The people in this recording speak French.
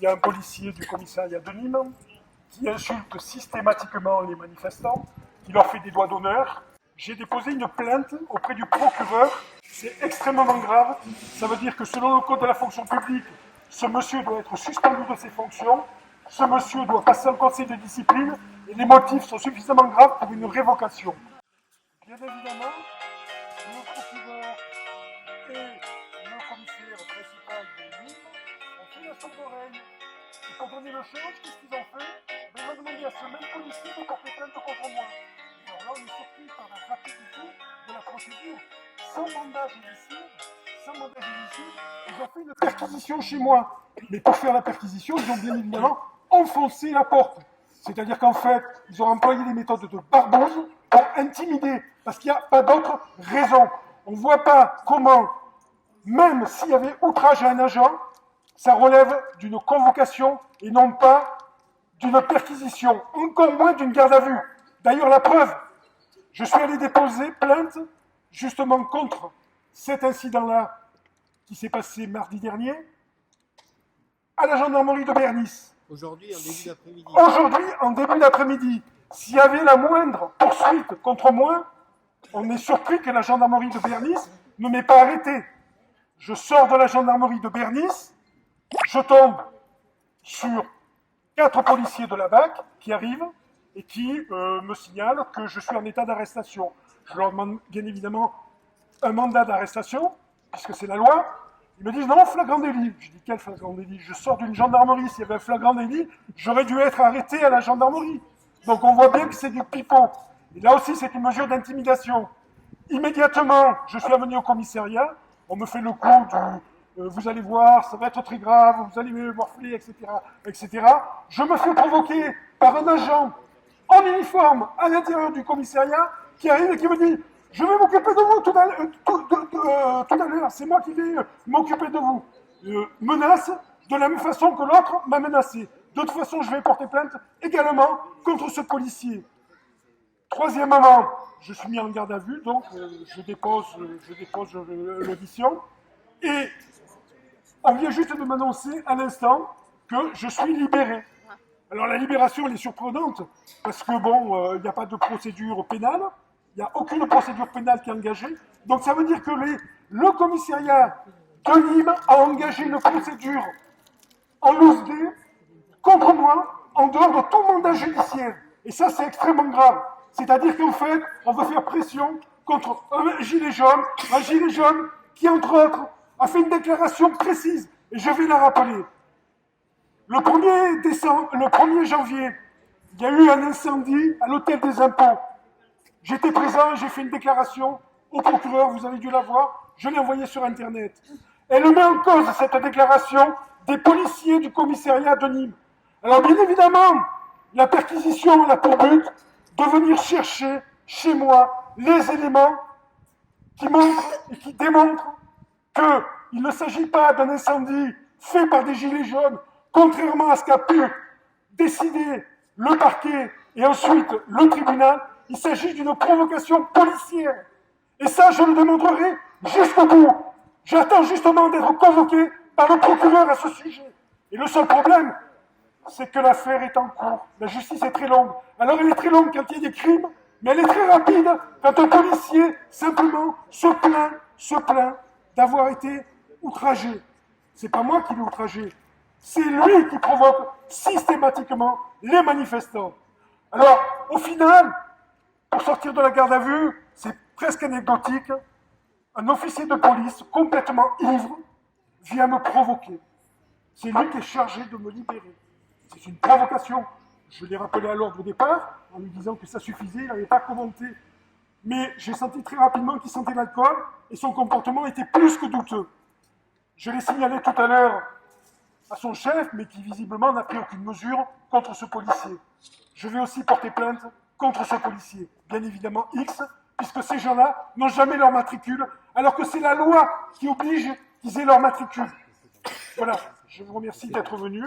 il y a un policier du commissariat de Nîmes qui insulte systématiquement les manifestants, qui leur fait des doigts d'honneur. J'ai déposé une plainte auprès du procureur. C'est extrêmement grave. Ça veut dire que selon le code de la fonction publique, ce monsieur doit être suspendu de ses fonctions. Ce monsieur doit passer en conseil de discipline et les motifs sont suffisamment graves pour une révocation. Bien évidemment, le procureur et le commissaire principal de Nîmes ont fait la sourde oreille. Et pour donner le change, qu'est-ce qu'ils ont fait? Ils ont demandé à ce même policier de porter plainte contre moi. Alors là, on est surpris par la rapidité de la procédure. Sans mandat judiciaire, ils ont fait une perquisition chez moi. Mais pour faire la perquisition, ils ont bien évidemment enfoncé la porte. C'est-à-dire qu'en fait, ils ont employé des méthodes de barbouze pour intimider, parce qu'il n'y a pas d'autre raison. On ne voit pas comment, même s'il y avait outrage à un agent, ça relève d'une convocation et non pas d'une perquisition, encore moins d'une garde à vue. D'ailleurs, la preuve, je suis allé déposer plainte justement contre cet incident-là qui s'est passé mardi dernier à la gendarmerie de Bernis. Aujourd'hui, en début d'après-midi. Aujourd'hui, en début d'après-midi, s'il y avait la moindre poursuite contre moi, on est surpris que la gendarmerie de Bernis ne m'ait pas arrêté. Je sors de la gendarmerie de Bernis, je tombe sur 4 policiers de la BAC qui arrivent et qui me signalent que je suis en état d'arrestation. Je leur demande bien évidemment un mandat d'arrestation, puisque c'est la loi. Ils me disent non, flagrant délit. Je dis quel flagrant délit? Je sors d'une gendarmerie, s'il y avait un flagrant délit, j'aurais dû être arrêté à la gendarmerie. Donc on voit bien que c'est du pipeau. Et là aussi, c'est une mesure d'intimidation. Immédiatement, je suis amené au commissariat, on me fait le coup du vous allez voir, ça va être très grave, vous allez me morfler, etc., etc. Je me fais provoquer par un agent en uniforme à l'intérieur du commissariat qui arrive et qui me dit « Je vais m'occuper de vous tout à l'heure, c'est moi qui vais m'occuper de vous. » Menace de la même façon que l'autre m'a menacé. De toute façon, je vais porter plainte également contre ce policier. Troisièmement, je suis mis en garde à vue, donc je dépose l'audition. Et on vient juste de m'annoncer à l'instant que je suis libéré. Alors la libération, elle est surprenante, parce que bon, il n'y a pas de procédure pénale, il n'y a aucune procédure pénale qui est engagée. Donc ça veut dire que le commissariat de Nîmes a engagé une procédure en loose day contre moi, en dehors de tout mandat judiciaire. Et ça, c'est extrêmement grave. C'est-à-dire qu'en fait, on veut faire pression contre un gilet jaune qui, entre autres, a fait une déclaration précise, et je vais la rappeler. Le 1er janvier, il y a eu un incendie à l'hôtel des impôts. J'étais présent, j'ai fait une déclaration au procureur, vous avez dû la voir, je l'ai envoyée sur Internet. Elle met en cause cette déclaration des policiers du commissariat de Nîmes. Alors bien évidemment, la perquisition a pour but de venir chercher chez moi les éléments qui montrent et qui démontrent qu'il ne s'agit pas d'un incendie fait par des gilets jaunes, contrairement à ce qu'a pu décider le parquet et ensuite le tribunal. Il s'agit d'une provocation policière. Et ça, je le démontrerai jusqu'au bout. J'attends justement d'être convoqué par le procureur à ce sujet. Et le seul problème, c'est que l'affaire est en cours. La justice est très longue. Alors elle est très longue quand il y a des crimes, mais elle est très rapide quand un policier simplement se plaint d'avoir été outragé. C'est pas moi qui l'ai outragé, c'est lui qui provoque systématiquement les manifestants. Alors, au final, pour sortir de la garde à vue, c'est presque anecdotique, un officier de police complètement ivre vient me provoquer. C'est lui qui est chargé de me libérer. C'est une provocation. Je l'ai rappelé à l'ordre au départ, en lui disant que ça suffisait, il n'avait pas commenté. Mais j'ai senti très rapidement qu'il sentait l'alcool, et son comportement était plus que douteux. Je l'ai signalé tout à l'heure à son chef, mais qui visiblement n'a pris aucune mesure contre ce policier. Je vais aussi porter plainte contre ce policier, bien évidemment X, puisque ces gens-là n'ont jamais leur matricule, alors que c'est la loi qui oblige qu'ils aient leur matricule. Voilà, je vous remercie d'être venu.